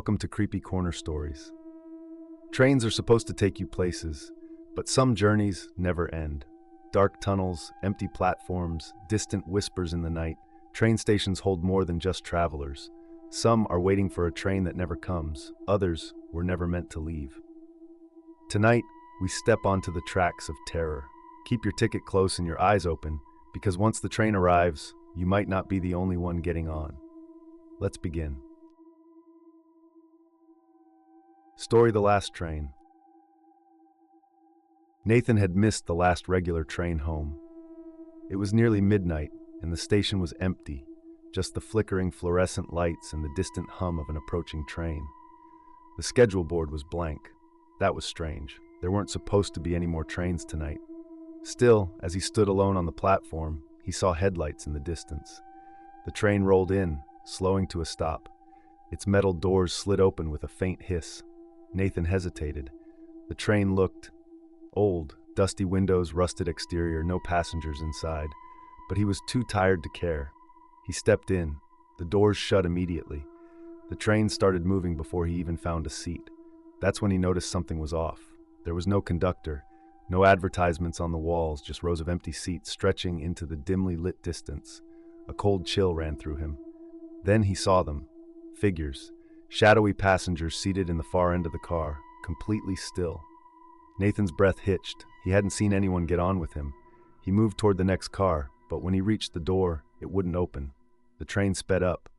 Welcome to Creepy Corner Stories. Trains are supposed to take you places, but some journeys never end. Dark tunnels, empty platforms, distant whispers in the night. Train stations hold more than just travelers. Some are waiting for a train that never comes. Others were never meant to leave. Tonight, we step onto the tracks of terror. Keep your ticket close and your eyes open, because once the train arrives, you might not be the only one getting on. Let's begin. Story: The Last Train. Nathan had missed the last regular train home. It was nearly midnight, and the station was empty, just the flickering fluorescent lights and the distant hum of an approaching train. The schedule board was blank. That was strange. There weren't supposed to be any more trains tonight. Still, as he stood alone on the platform, he saw headlights in the distance. The train rolled in, slowing to a stop. Its metal doors slid open with a faint hiss. Nathan hesitated. The train looked old, dusty windows, rusted exterior, no passengers inside. But he was too tired to care. He stepped in. The doors shut immediately. The train started moving before he even found a seat. That's when he noticed something was off. There was no conductor, no advertisements on the walls, just rows of empty seats stretching into the dimly lit distance. A cold chill ran through him. Then he saw them. Figures. Shadowy passengers seated in the far end of the car, completely still. Nathan's breath hitched. He hadn't seen anyone get on with him. He moved toward the next car, but when he reached the door, it wouldn't open. The train sped up.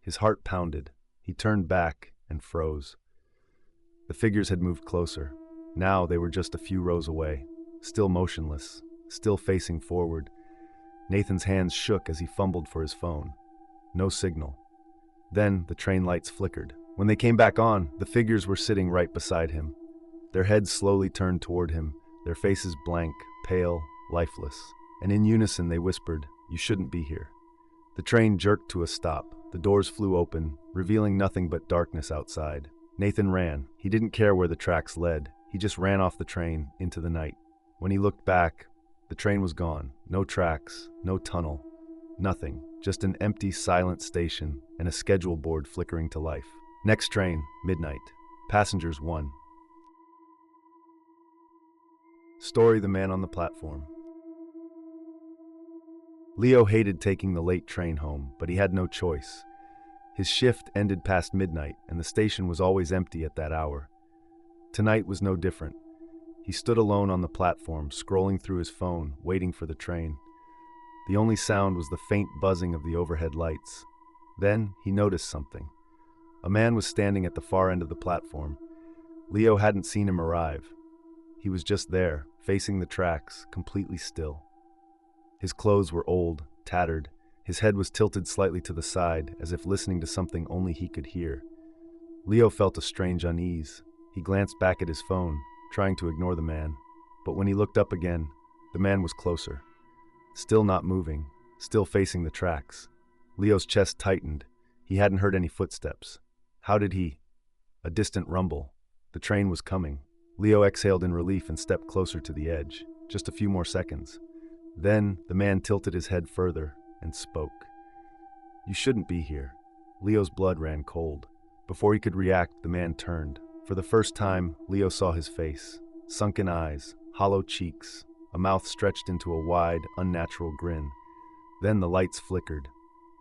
His heart pounded. He turned back and froze. The figures had moved closer. Now they were just a few rows away, still motionless, still facing forward. Nathan's hands shook as he fumbled for his phone. No signal. Then the train lights flickered. When they came back on, the figures were sitting right beside him. Their heads slowly turned toward him, their faces blank, pale, lifeless. And in unison they whispered, "You shouldn't be here." The train jerked to a stop. The doors flew open, revealing nothing but darkness outside. Nathan ran. He didn't care where the tracks led. He just ran off the train, into the night. When he looked back, the train was gone. No tracks, no tunnel, nothing. Just an empty, silent station and a schedule board flickering to life. Next train, midnight. Passengers 1. Story: The Man on the Platform. Leo hated taking the late train home, but he had no choice. His shift ended past midnight, and the station was always empty at that hour. Tonight was no different. He stood alone on the platform, scrolling through his phone, waiting for the train. The only sound was the faint buzzing of the overhead lights. Then he noticed something. A man was standing at the far end of the platform. Leo hadn't seen him arrive. He was just there, facing the tracks, completely still. His clothes were old, tattered. His head was tilted slightly to the side, as if listening to something only he could hear. Leo felt a strange unease. He glanced back at his phone, trying to ignore the man. But when he looked up again, the man was closer. Still not moving, still facing the tracks. Leo's chest tightened. He hadn't heard any footsteps. How did he? A distant rumble. The train was coming. Leo exhaled in relief and stepped closer to the edge. Just a few more seconds. Then the man tilted his head further and spoke. "You shouldn't be here." Leo's blood ran cold. Before he could react, the man turned. For the first time, Leo saw his face. Sunken eyes, hollow cheeks, a mouth stretched into a wide, unnatural grin. Then the lights flickered.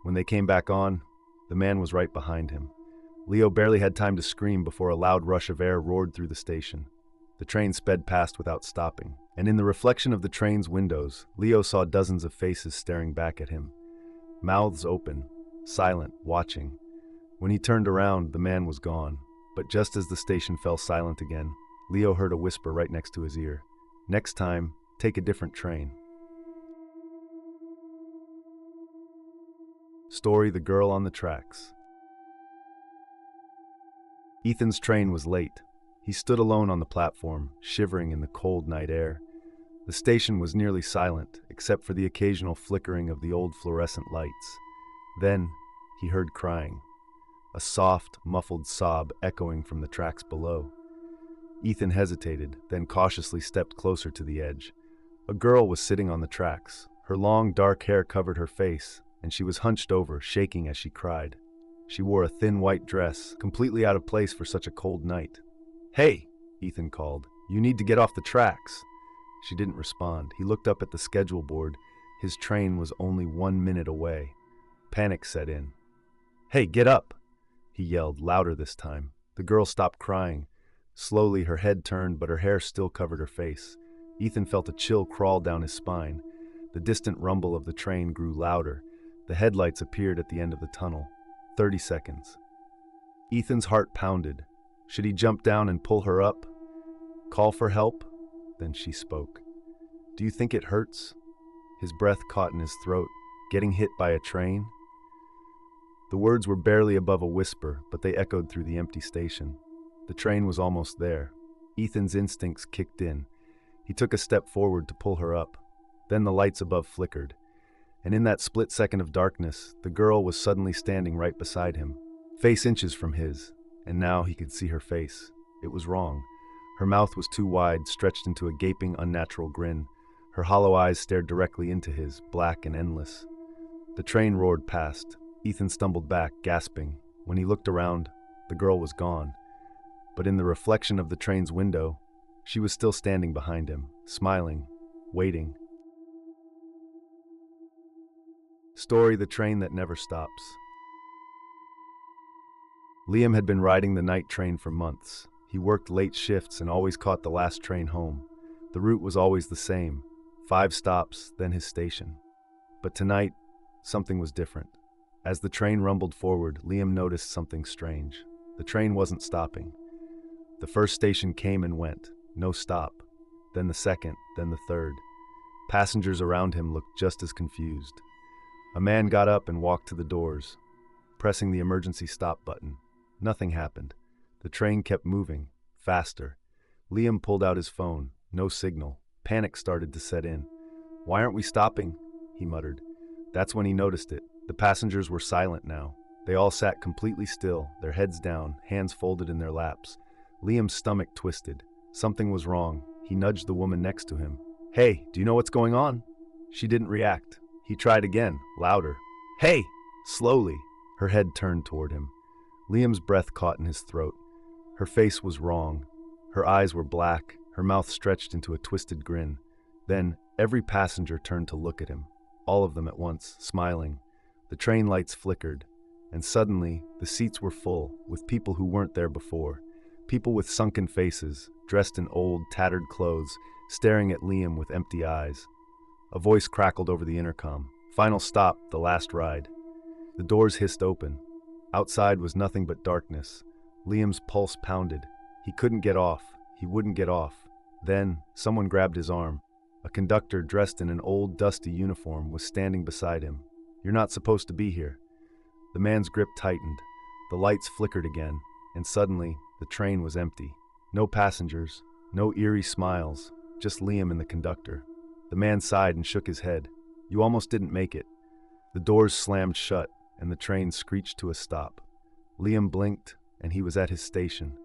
When they came back on, the man was right behind him. Leo barely had time to scream before a loud rush of air roared through the station. The train sped past without stopping, and in the reflection of the train's windows, Leo saw dozens of faces staring back at him. Mouths open, silent, watching. When he turned around, the man was gone. But just as the station fell silent again, Leo heard a whisper right next to his ear. "Next time, take a different train." Story: The Girl on the Tracks. Ethan's train was late. He stood alone on the platform, shivering in the cold night air. The station was nearly silent, except for the occasional flickering of the old fluorescent lights. Then he heard crying. A soft, muffled sob echoing from the tracks below. Ethan hesitated, then cautiously stepped closer to the edge. A girl was sitting on the tracks. Her long, dark hair covered her face, and she was hunched over, shaking as she cried. She wore a thin white dress, completely out of place for such a cold night. "Hey," Ethan called. "You need to get off the tracks." She didn't respond. He looked up at the schedule board. His train was only 1 minute away. Panic set in. "Hey, get up!" he yelled, louder this time. The girl stopped crying. Slowly, her head turned, but her hair still covered her face. Ethan felt a chill crawl down his spine. The distant rumble of the train grew louder. The headlights appeared at the end of the tunnel. 30 seconds. Ethan's heart pounded. Should he jump down and pull her up? Call for help? Then she spoke. "Do you think it hurts?" His breath caught in his throat. "Getting hit by a train?" The words were barely above a whisper, but they echoed through the empty station. The train was almost there. Ethan's instincts kicked in. He took a step forward to pull her up. Then the lights above flickered. And in that split second of darkness, the girl was suddenly standing right beside him, face inches from his, and now he could see her face. It was wrong. Her mouth was too wide, stretched into a gaping, unnatural grin. Her hollow eyes stared directly into his, black and endless. The train roared past. Ethan stumbled back, gasping. When he looked around, the girl was gone. But in the reflection of the train's window, she was still standing behind him, smiling, waiting. Story: The Train That Never Stops. Liam had been riding the night train for months. He worked late shifts and always caught the last train home. The route was always the same: 5 stops, then his station. But tonight, something was different. As the train rumbled forward, Liam noticed something strange. The train wasn't stopping. The first station came and went, no stop. Then the second, then the third. Passengers around him looked just as confused. A man got up and walked to the doors, pressing the emergency stop button. Nothing happened. The train kept moving, faster. Liam pulled out his phone. No signal. Panic started to set in. "Why aren't we stopping?" he muttered. That's when he noticed it. The passengers were silent now. They all sat completely still, their heads down, hands folded in their laps. Liam's stomach twisted. Something was wrong. He nudged the woman next to him. "Hey, do you know what's going on?" She didn't react. He tried again, louder. "Hey!" Slowly, her head turned toward him. Liam's breath caught in his throat. Her face was wrong. Her eyes were black, her mouth stretched into a twisted grin. Then, every passenger turned to look at him, all of them at once, smiling. The train lights flickered, and suddenly, the seats were full, with people who weren't there before. People with sunken faces, dressed in old, tattered clothes, staring at Liam with empty eyes. A voice crackled over the intercom. "Final stop, the last ride." The doors hissed open. Outside was nothing but darkness. Liam's pulse pounded. He couldn't get off. He wouldn't get off. Then, someone grabbed his arm. A conductor dressed in an old, dusty uniform was standing beside him. "You're not supposed to be here." The man's grip tightened. The lights flickered again, and suddenly, the train was empty. No passengers, no eerie smiles, just Liam and the conductor. The man sighed and shook his head. "You almost didn't make it." The doors slammed shut, and the train screeched to a stop. Liam blinked, and he was at his station,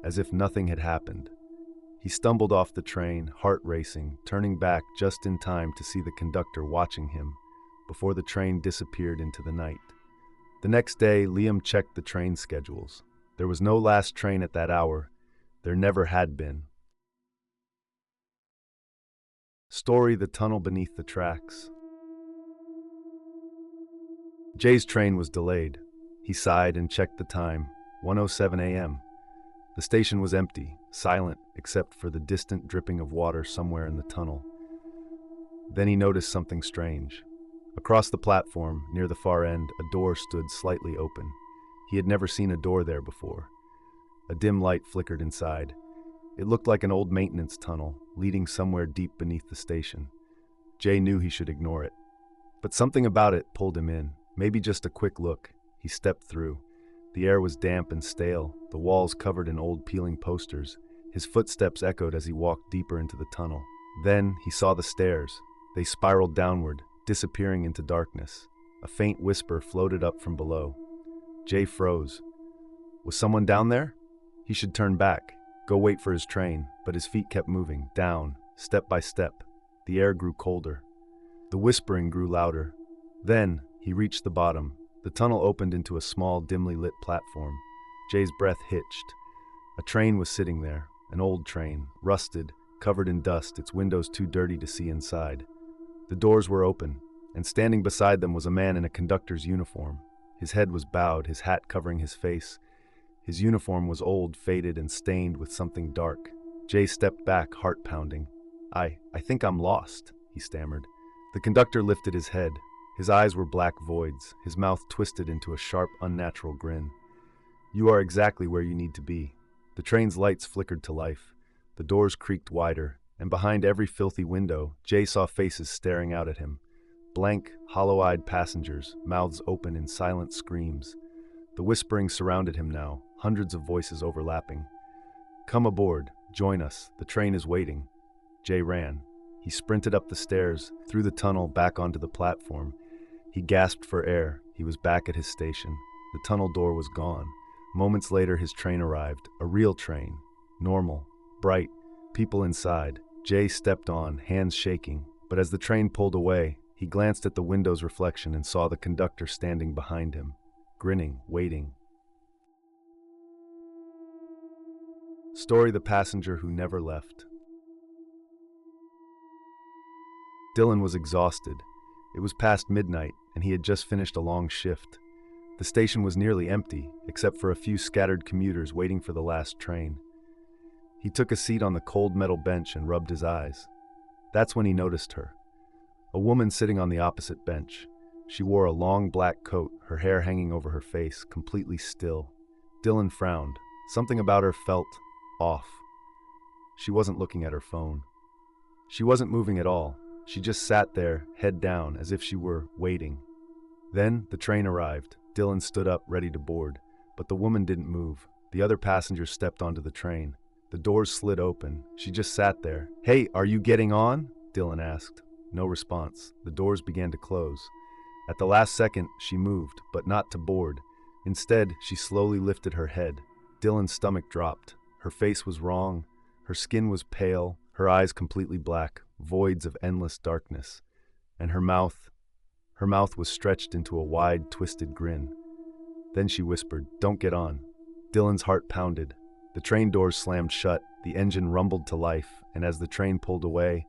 as if nothing had happened. He stumbled off the train, heart racing, turning back just in time to see the conductor watching him before the train disappeared into the night. The next day, Liam checked the train schedules. There was no last train at that hour. There never had been. Story: The Tunnel Beneath the Tracks. Jay's train was delayed. He sighed and checked the time. 1:07 a.m. The station was empty, silent except for the distant dripping of water somewhere in the tunnel. Then he noticed something strange. Across the platform, near the far end, a door stood slightly open. He had never seen a door there before. A dim light flickered inside. It looked like an old maintenance tunnel, leading somewhere deep beneath the station. Jay knew he should ignore it. But something about it pulled him in. Maybe just a quick look. He stepped through. The air was damp and stale, the walls covered in old peeling posters. His footsteps echoed as he walked deeper into the tunnel. Then he saw the stairs. They spiraled downward, disappearing into darkness. A faint whisper floated up from below. Jay froze. Was someone down there? He should turn back, go wait for his train, but his feet kept moving, down, step by step. The air grew colder. The whispering grew louder. Then he reached the bottom. The The tunnel opened into a small, dimly lit platform. Jay's breath hitched. A train was sitting there, an old train, rusted, covered in dust, its windows too dirty to see inside. The doors were open, and standing beside them was a man in a conductor's uniform. His head was bowed, his hat covering his face. His uniform was old, faded, and stained with something dark. Jay stepped back, heart pounding. I think I'm lost," he stammered. The conductor lifted his head. His eyes were black voids, his mouth twisted into a sharp, unnatural grin. "You are exactly where you need to be." The train's lights flickered to life. The doors creaked wider, and behind every filthy window, Jay saw faces staring out at him. Blank, hollow-eyed passengers, mouths open in silent screams. The whispering surrounded him now, hundreds of voices overlapping. "Come aboard, join us, the train is waiting." Jay ran. He sprinted up the stairs, through the tunnel, back onto the platform. He gasped for air. He was back at his station. The tunnel door was gone. Moments later, his train arrived, a real train. Normal, bright, people inside. Jay stepped on, hands shaking, but as the train pulled away, he glanced at the window's reflection and saw the conductor standing behind him, grinning, waiting. Story: The Passenger Who Never Left. Dylan was exhausted. It was past midnight, and he had just finished a long shift. The station was nearly empty, except for a few scattered commuters waiting for the last train. He took a seat on the cold metal bench and rubbed his eyes. That's when he noticed her. A woman sitting on the opposite bench. She wore a long black coat, her hair hanging over her face, completely still. Dylan frowned. Something about her felt off. She wasn't looking at her phone. She wasn't moving at all. She just sat there, head down, as if she were waiting. Then the train arrived. Dylan stood up, ready to board, but the woman didn't move. The other passengers stepped onto the train. The doors slid open. She just sat there. "Hey, are you getting on?" Dylan asked. No response. The doors began to close. At the last second, she moved, but not to board. Instead, she slowly lifted her head. Dylan's stomach dropped. Her face was wrong. Her skin was pale, her eyes completely black, voids of endless darkness. And her mouth was stretched into a wide, twisted grin. Then she whispered, "Don't get on." Dylan's heart pounded. The train doors slammed shut, the engine rumbled to life, and as the train pulled away,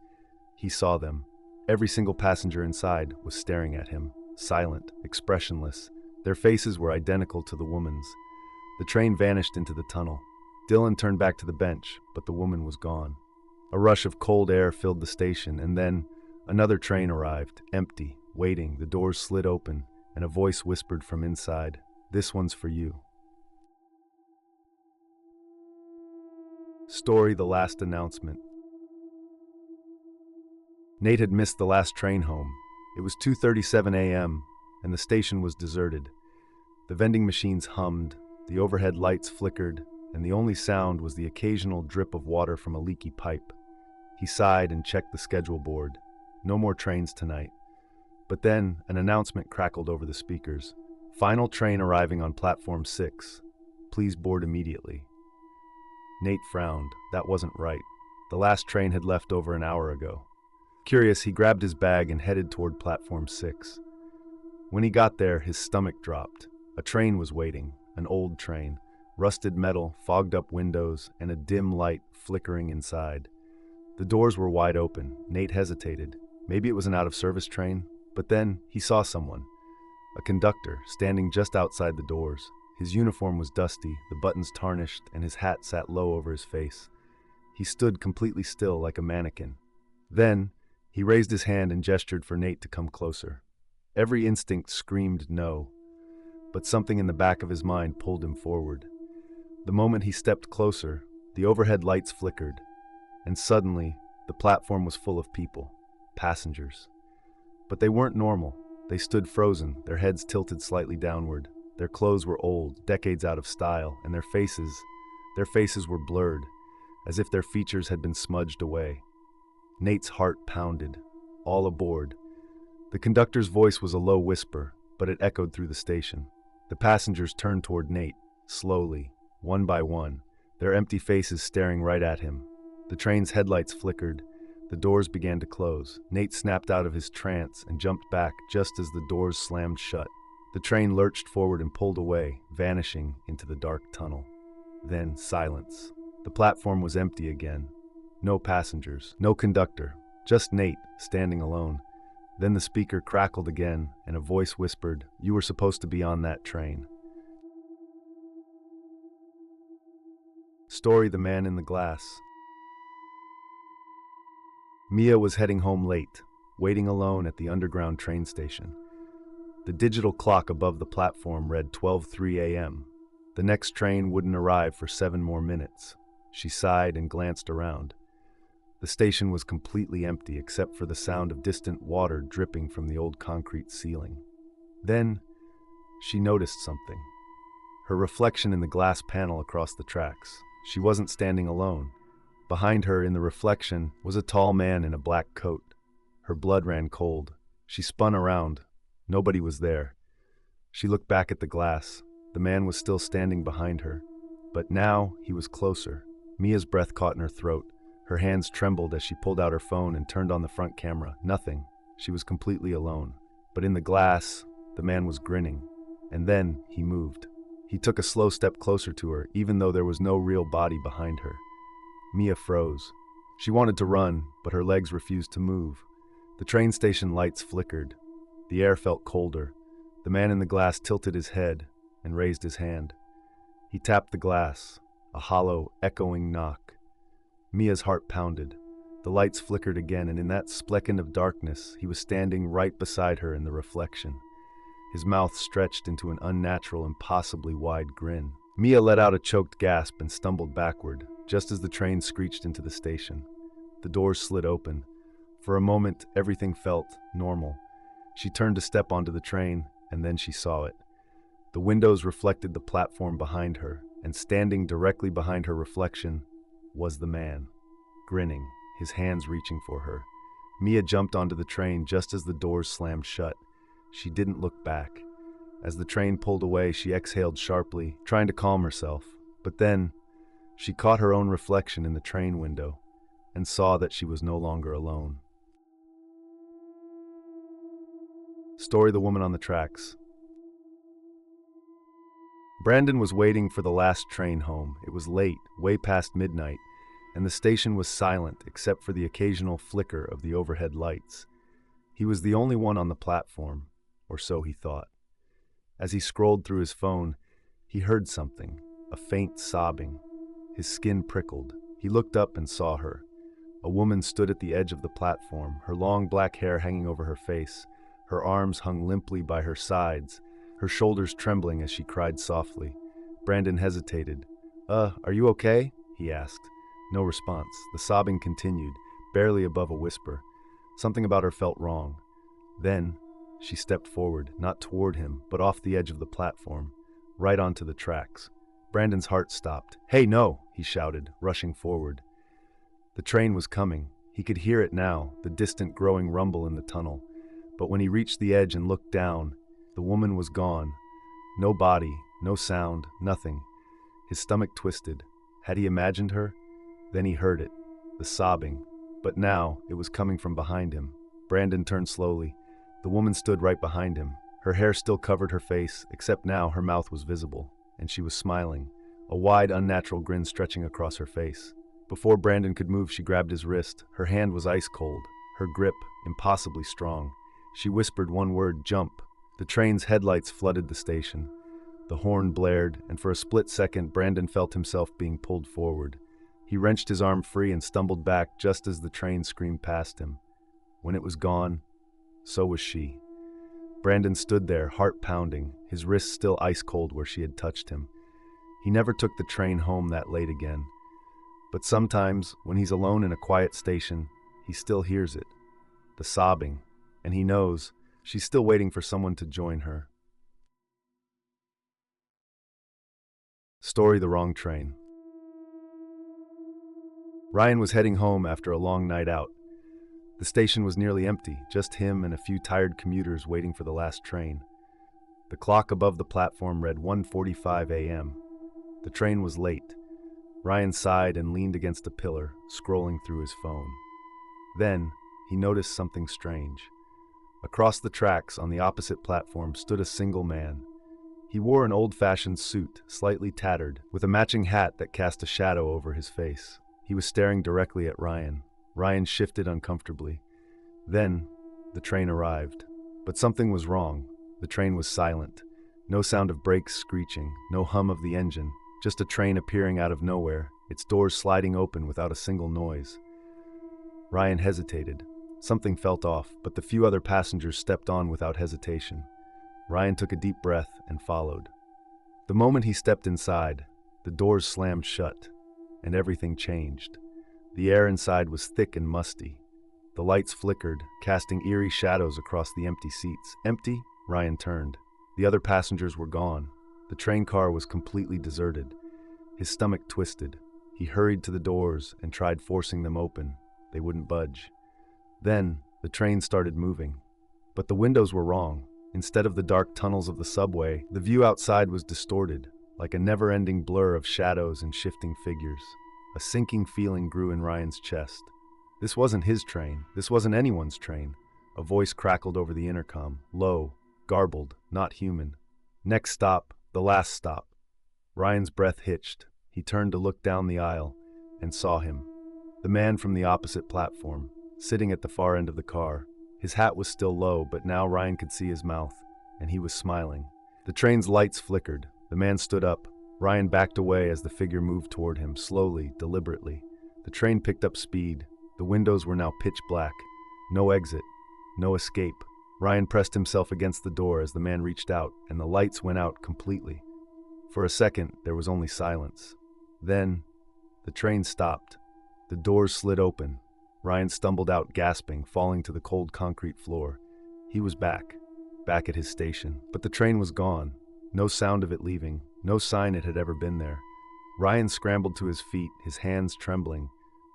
he saw them. Every single passenger inside was staring at him, silent, expressionless. Their faces were identical to the woman's. The train vanished into the tunnel. Dylan turned back to the bench, but the woman was gone. A rush of cold air filled the station, and then another train arrived, empty, waiting. The doors slid open, and a voice whispered from inside, "This one's for you." Story: The Last Announcement. Nate had missed the last train home. It was 2:37 a.m., and the station was deserted. The vending machines hummed, the overhead lights flickered, and the only sound was the occasional drip of water from a leaky pipe. He sighed and checked the schedule board. No more trains tonight. But then an announcement crackled over the speakers. "Final train arriving on platform 6. Please board immediately." Nate frowned. That wasn't right. The last train had left over an hour ago. Curious, he grabbed his bag and headed toward platform 6. When he got there, his stomach dropped. A train was waiting, an old train. Rusted metal, fogged-up windows, and a dim light flickering inside. The doors were wide open. Nate hesitated. Maybe it was an out-of-service train, but then he saw someone. A conductor, standing just outside the doors. His uniform was dusty, the buttons tarnished, and his hat sat low over his face. He stood completely still, like a mannequin. Then, he raised his hand and gestured for Nate to come closer. Every instinct screamed no, but something in the back of his mind pulled him forward. The moment he stepped closer, the overhead lights flickered, and suddenly, the platform was full of people, passengers. But they weren't normal. They stood frozen, their heads tilted slightly downward. Their clothes were old, decades out of style, and their faces were blurred, as if their features had been smudged away. Nate's heart pounded. All aboard. The conductor's voice was a low whisper, but it echoed through the station. The passengers turned toward Nate, slowly, one by one, their empty faces staring right at him. The train's headlights flickered. The doors began to close. Nate snapped out of his trance and jumped back just as the doors slammed shut. The train lurched forward and pulled away, vanishing into the dark tunnel. Then silence. The platform was empty again. No passengers, no conductor, just Nate, standing alone. Then the speaker crackled again, and a voice whispered, "You were supposed to be on that train." Story: The Man in the Glass. Mia was heading home late, waiting alone at the underground train station. The digital clock above the platform read 12:03 a.m. The next train wouldn't arrive for 7 more minutes. She sighed and glanced around. The station was completely empty except for the sound of distant water dripping from the old concrete ceiling. Then, she noticed something. Her reflection in the glass panel across the tracks. She wasn't standing alone. Behind her, in the reflection, was a tall man in a black coat. Her blood ran cold. She spun around. Nobody was there. She looked back at the glass. The man was still standing behind her. But now, he was closer. Mia's breath caught in her throat. Her hands trembled as she pulled out her phone and turned on the front camera. Nothing. She was completely alone. But in the glass, the man was grinning. And then, he moved. He took a slow step closer to her, even though there was no real body behind her. Mia froze. She wanted to run, but her legs refused to move. The train station lights flickered. The air felt colder. The man in the glass tilted his head and raised his hand. He tapped the glass, a hollow, echoing knock. Mia's heart pounded. The lights flickered again, and in that second of darkness, he was standing right beside her in the reflection. His mouth stretched into an unnatural, impossibly wide grin. Mia let out a choked gasp and stumbled backward, just as the train screeched into the station. The doors slid open. For a moment, everything felt normal. She turned to step onto the train, and then she saw it. The windows reflected the platform behind her, and standing directly behind her reflection was the man, grinning, his hands reaching for her. Mia jumped onto the train just as the doors slammed shut. She didn't look back. As the train pulled away, she exhaled sharply, trying to calm herself. But then, she caught her own reflection in the train window and saw that she was no longer alone. Story: The Woman on the Tracks. Brandon was waiting for the last train home. It was late, way past midnight, and the station was silent except for the occasional flicker of the overhead lights. He was the only one on the platform, or so he thought. As he scrolled through his phone, he heard something, a faint sobbing. His skin prickled. He looked up and saw her. A woman stood at the edge of the platform, her long black hair hanging over her face. Her arms hung limply by her sides, her shoulders trembling as she cried softly. Brandon hesitated. Are you okay?" he asked. No response. The sobbing continued, barely above a whisper. Something about her felt wrong. Then, she stepped forward, not toward him, but off the edge of the platform, right onto the tracks. Brandon's heart stopped. "Hey, no!" he shouted, rushing forward. The train was coming. He could hear it now, the distant growing rumble in the tunnel. But when he reached the edge and looked down, the woman was gone. No body, no sound, nothing. His stomach twisted. Had he imagined her? Then he heard it, the sobbing. But now, it was coming from behind him. Brandon turned slowly. The woman stood right behind him. Her hair still covered her face, except now her mouth was visible, and she was smiling, a wide, unnatural grin stretching across her face. Before Brandon could move, she grabbed his wrist. Her hand was ice cold, her grip impossibly strong. She whispered one word: "Jump." The train's headlights flooded the station. The horn blared, and for a split second, Brandon felt himself being pulled forward. He wrenched his arm free and stumbled back just as the train screamed past him. When it was gone, so was she. Brandon stood there, heart pounding, his wrists still ice cold where she had touched him. He never took the train home that late again. But sometimes, when he's alone in a quiet station, he still hears it, the sobbing, and he knows she's still waiting for someone to join her. Story: The Wrong Train. Ryan was heading home after a long night out. The station was nearly empty, just him and a few tired commuters waiting for the last train. The clock above the platform read 1:45 a.m. The train was late. Ryan sighed and leaned against a pillar, scrolling through his phone. Then, he noticed something strange. Across the tracks on the opposite platform stood a single man. He wore an old-fashioned suit, slightly tattered, with a matching hat that cast a shadow over his face. He was staring directly at Ryan. Ryan shifted uncomfortably. Then, the train arrived. But something was wrong. The train was silent. No sound of brakes screeching, no hum of the engine, just a train appearing out of nowhere, its doors sliding open without a single noise. Ryan hesitated. Something felt off, but the few other passengers stepped on without hesitation. Ryan took a deep breath and followed. The moment he stepped inside, the doors slammed shut, and everything changed. The air inside was thick and musty. The lights flickered, casting eerie shadows across the empty seats. Empty? Ryan turned. The other passengers were gone. The train car was completely deserted. His stomach twisted. He hurried to the doors and tried forcing them open. They wouldn't budge. Then, the train started moving. But the windows were wrong. Instead of the dark tunnels of the subway, the view outside was distorted, like a never-ending blur of shadows and shifting figures. A sinking feeling grew in Ryan's chest. This wasn't his train. This wasn't anyone's train. A voice crackled over the intercom, low, garbled, not human. Next stop, the last stop. Ryan's breath hitched. He turned to look down the aisle and saw him. The man from the opposite platform, sitting at the far end of the car. His hat was still low, but now Ryan could see his mouth, and he was smiling. The train's lights flickered. The man stood up. Ryan backed away as the figure moved toward him, slowly, deliberately. The train picked up speed. The windows were now pitch black. No exit. No escape. Ryan pressed himself against the door as the man reached out, and the lights went out completely. For a second, there was only silence. Then, the train stopped. The doors slid open. Ryan stumbled out, gasping, falling to the cold concrete floor. He was back at his station. But the train was gone. No sound of it leaving. No sign it had ever been there. Ryan scrambled to his feet, his hands trembling.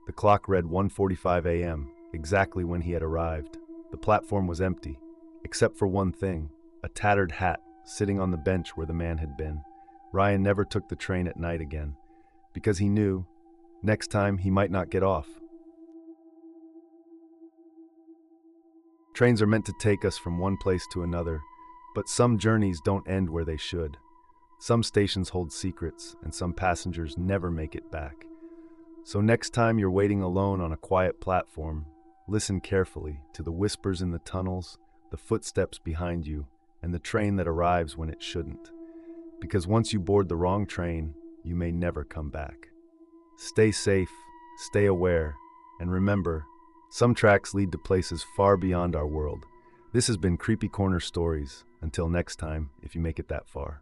The clock read 1:45 a.m., exactly when he had arrived. The platform was empty, except for one thing, a tattered hat sitting on the bench where the man had been. Ryan never took the train at night again, because he knew, next time he might not get off. Trains are meant to take us from one place to another, but some journeys don't end where they should. Some stations hold secrets, and some passengers never make it back. So next time you're waiting alone on a quiet platform, listen carefully to the whispers in the tunnels, the footsteps behind you, and the train that arrives when it shouldn't. Because once you board the wrong train, you may never come back. Stay safe, stay aware, and remember, some tracks lead to places far beyond our world. This has been Creepy Corner Stories. Until next time, if you make it that far.